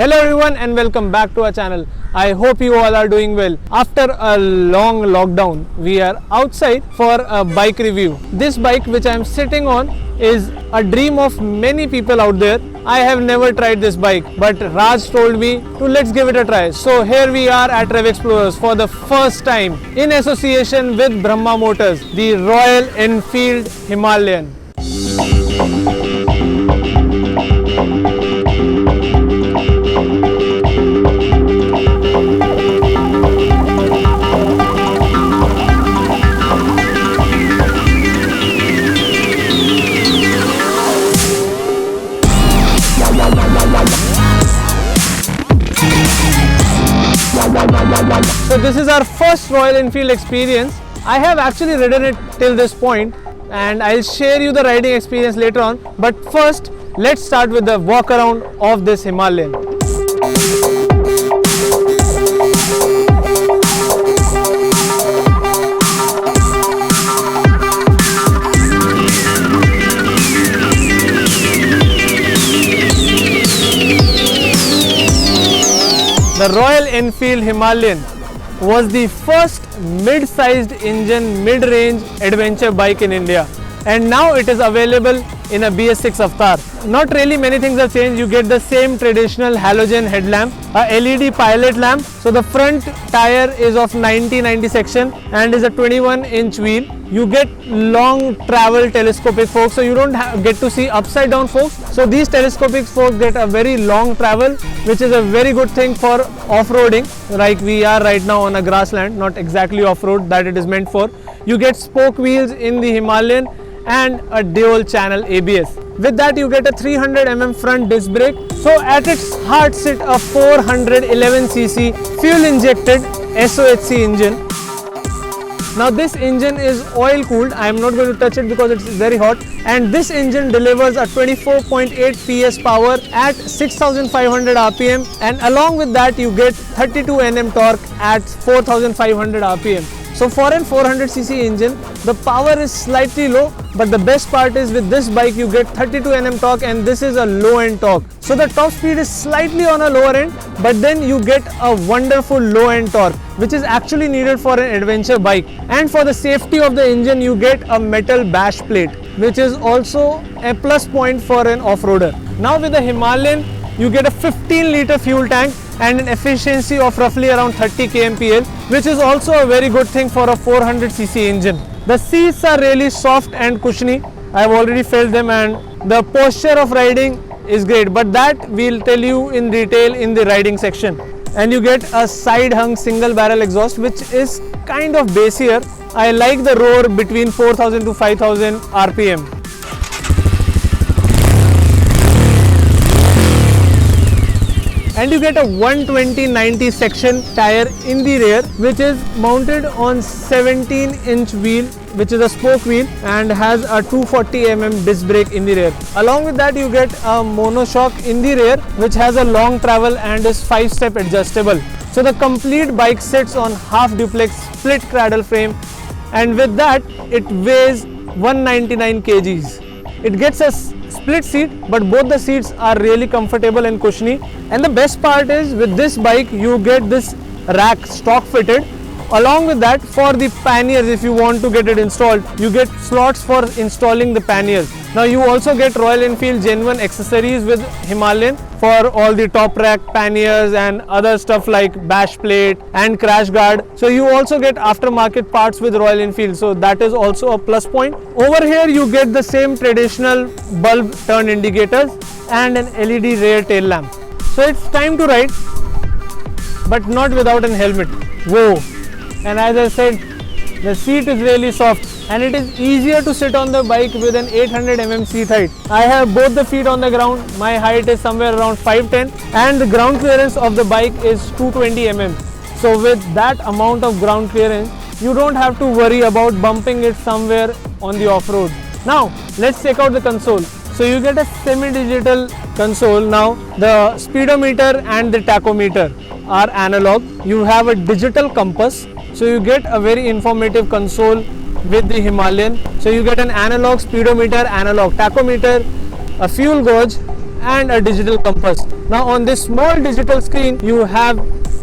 Hello everyone and welcome back to our channel. I hope you all are doing well. After a long lockdown, we are outside for a bike review. This bike which I am sitting on is a dream of many people out there. I have never tried this bike, but Raj told me to let's give it a try. So here we are at Rev Explorers for the first time in association with Brahma Motors, the Royal Enfield Himalayan. So this is our first Royal Enfield experience. I have actually ridden it till this point and I'll share you the riding experience later on. But first, let's start with the walk around of this Himalayan. The Royal Enfield Himalayan was the first mid-sized engine mid-range adventure bike in India, and now it is available in a BS6 Avatar. Not really many things have changed. You get the same traditional halogen headlamp, a LED pilot lamp. So the front tire is of 90/90 section and is a 21-inch wheel. You get long travel telescopic forks, so you don't get to see upside down forks. So these telescopic forks get a very long travel, which is a very good thing for off-roading, like we are right now on a grassland, not exactly off-road that it is meant for. You get spoke wheels in the Himalayan and a dual channel ABS. With that you get a 300mm front disc brake. So at its heart sit a 411cc fuel injected SOHC engine. Now this engine is oil cooled. I am not going to touch it because it's very hot, and this engine delivers a 24.8 PS power at 6500 RPM, and along with that you get 32 Nm torque at 4500 RPM. So for an 400cc engine, the power is slightly low, but the best part is with this bike you get 32 Nm torque, and this is a low end torque. So the top speed is slightly on a lower end, but then you get a wonderful low end torque, which is actually needed for an adventure bike. And for the safety of the engine, you get a metal bash plate, which is also a plus point for an off-roader. Now with the Himalayan, you get a 15-liter fuel tank and an efficiency of roughly around 30 kmpl, which is also a very good thing for a 400cc engine. The seats are really soft and cushiony. I have already felt them, and the posture of riding is great, but that we'll tell you in detail in the riding section. And you get a side hung single barrel exhaust, which is kind of bassier. I like the roar between 4000 to 5000 RPM. And you get a 120/90 section tire in the rear, which is mounted on 17-inch wheel, which is a spoke wheel, and has a 240mm disc brake in the rear. Along with that you get a monoshock in the rear, which has a long travel and is 5-step adjustable. So the complete bike sits on half duplex split cradle frame, and with that it weighs 199 kgs. It gets a split seat, but both the seats are really comfortable and cushiony. And the best part is with this bike you get this rack stock fitted. Along with that, for the panniers, if you want to get it installed, you get slots for installing the panniers. Now you also get Royal Enfield genuine accessories with Himalayan for all the top rack panniers and other stuff like bash plate and crash guard. So you also get aftermarket parts with Royal Enfield, so that is also a plus point. Over here you get the same traditional bulb turn indicators and an LED rear tail lamp. So it's time to ride, but not without an helmet. Whoa! And as I said, the seat is really soft, and it is easier to sit on the bike with an 800mm seat height. I have both the feet on the ground. My height is somewhere around 5'10", and the ground clearance of the bike is 220mm. So with that amount of ground clearance, you don't have to worry about bumping it somewhere on the off-road. Now let's check out the console. So you get a semi-digital console. Now the speedometer and the tachometer are analog. You have a digital compass. So you get a very informative console with the Himalayan. So you get an analog speedometer, analog tachometer, a fuel gauge, and a digital compass. Now on this small digital screen you have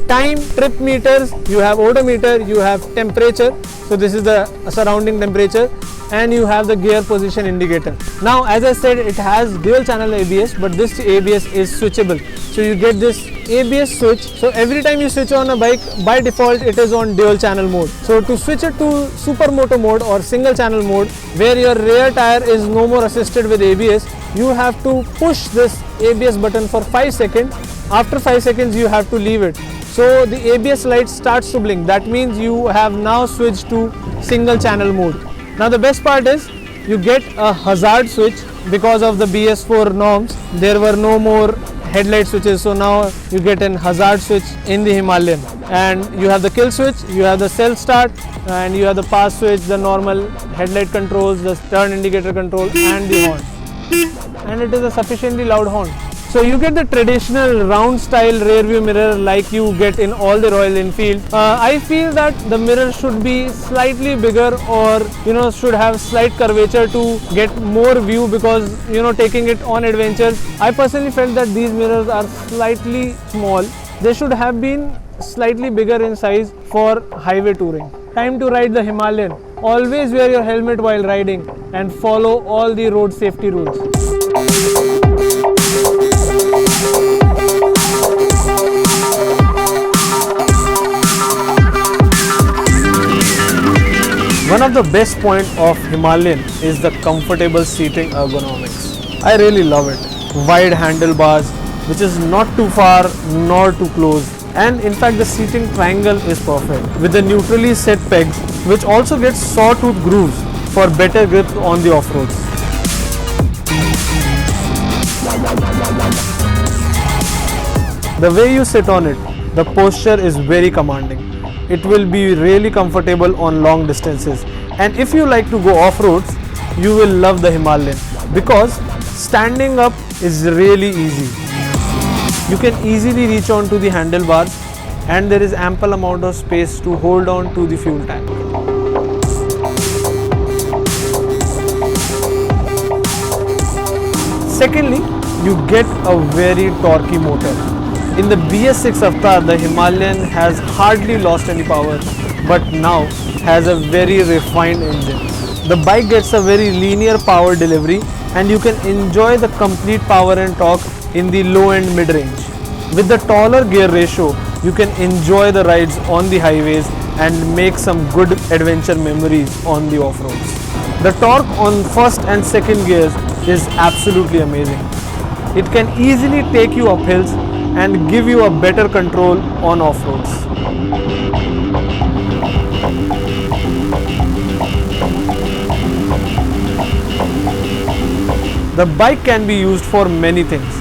time, trip meters, you have odometer, you have temperature, so this is the surrounding temperature, and you have the gear position indicator. Now as I said, it has dual channel ABS, but this ABS is switchable, so you get this ABS switch. So every time you switch on a bike, by default it is on dual channel mode. So to switch it to supermoto mode or single channel mode, where your rear tire is no more assisted with ABS, you have to push this ABS button for 5 seconds. After 5 seconds you have to leave it, so the ABS light starts to blink. That means you have now switched to single channel mode. Now the best part is you get a hazard switch. Because of the BS4 norms, there were no more headlight switches, so now you get an hazard switch in the Himalayan, and you have the kill switch, you have the self start, and you have the pass switch, the normal headlight controls, the turn indicator control, and the horn, and it is a sufficiently loud horn. So you get the traditional round style rear view mirror like you get in all the Royal Enfield. I feel that the mirror should be slightly bigger, or should have slight curvature to get more view, because taking it on adventures, I personally felt that these mirrors are slightly small. They should have been slightly bigger in size for highway touring. Time to ride the Himalayan. Always wear your helmet while riding and follow all the road safety rules. One of the best points of Himalayan is the comfortable seating ergonomics. I really love it. Wide handlebars, which is not too far nor too close, and in fact the seating triangle is perfect with the neutrally set pegs, which also gets sawtooth grooves for better grip on the off-roads. The way you sit on it, the posture is very commanding. It will be really comfortable on long distances, and if you like to go off-roads, you will love the Himalayan, because standing up is really easy. You can easily reach on to the handlebars, and there is ample amount of space to hold on to the fuel tank. Secondly, you get a very torquey motor. In the BS6 Avatar, the Himalayan has hardly lost any power, but now has a very refined engine. The bike gets a very linear power delivery, and you can enjoy the complete power and torque in the low and mid range. With the taller gear ratio, you can enjoy the rides on the highways and make some good adventure memories on the off-roads. The torque on first and second gears is absolutely amazing. It can easily take you up hills and give you a better control on off-roads. The bike can be used for many things.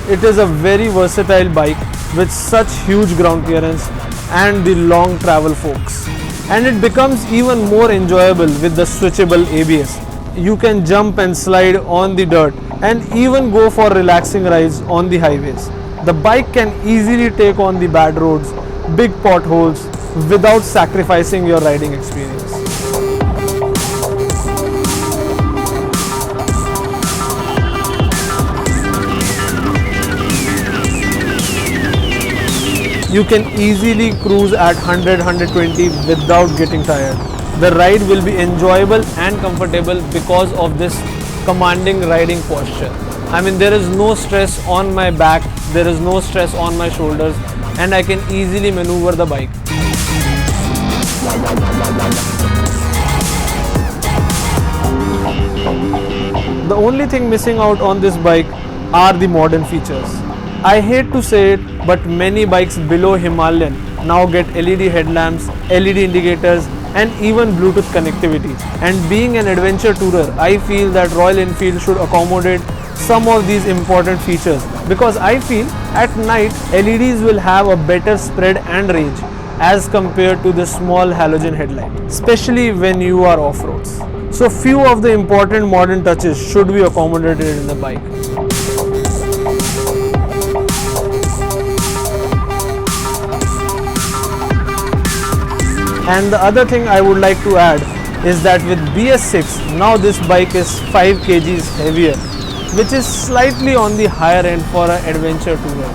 It is a very versatile bike with such huge ground clearance and the long travel forks. And it becomes even more enjoyable with the switchable ABS. You can jump and slide on the dirt and even go for relaxing rides on the highways. The bike can easily take on the bad roads, big potholes without sacrificing your riding experience. You can easily cruise at 100-120 without getting tired. The ride will be enjoyable and comfortable because of this commanding riding posture. I mean, there is no stress on my back, there is no stress on my shoulders, and I can easily maneuver the bike. The only thing missing out on this bike are the modern features. I hate to say it, but many bikes below Himalayan now get LED headlamps, LED indicators, and even Bluetooth connectivity. And being an adventure tourer, I feel that Royal Enfield should accommodate some of these important features, because I feel at night LEDs will have a better spread and range as compared to the small halogen headlight, especially when you are off-roads. So few of the important modern touches should be accommodated in the bike. And the other thing I would like to add is that with BS6, now this bike is 5 kgs heavier. which is slightly on the higher end for an adventure tourer.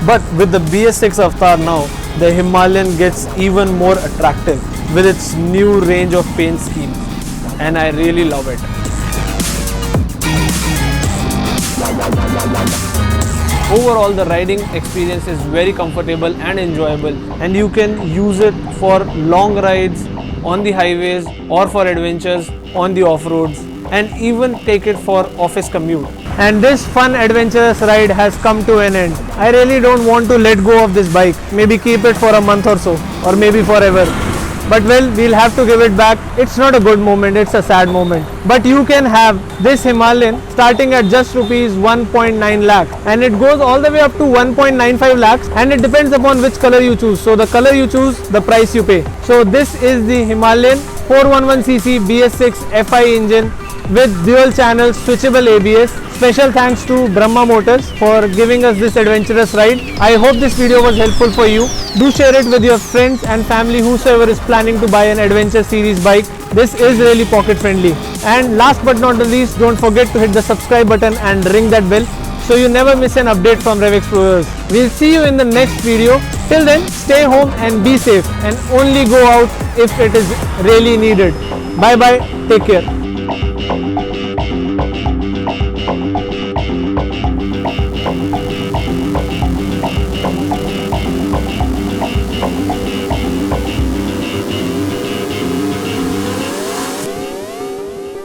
But with the BS6 Avatar now, the Himalayan gets even more attractive with its new range of paint schemes, and I really love it. Overall, the riding experience is very comfortable and enjoyable, and you can use it for long rides on the highways or for adventures on the off-roads, and even take it for office commute. And this fun adventurous ride has come to an end. I really don't want to let go of this bike, maybe keep it for a month or so, or maybe forever. But well, we'll have to give it back. It's not a good moment, it's a sad moment. But you can have this Himalayan starting at just rupees 1.9 lakh, and it goes all the way up to 1.95 lakhs, and it depends upon which color you choose. So the color you choose, the price you pay. So this is the Himalayan 411cc BS6 FI engine with dual channel switchable ABS. Special thanks to Brahma Motors for giving us this adventurous ride. I hope this video was helpful for you. Do share it with your friends and family, whosoever is planning to buy an adventure series bike. This is really pocket friendly. And last but not the least, don't forget to hit the subscribe button and ring that bell so you never miss an update from Rev Explorers. We'll see you in the next video. Till then, stay home and be safe, and only go out if it is really needed. Bye bye, take care.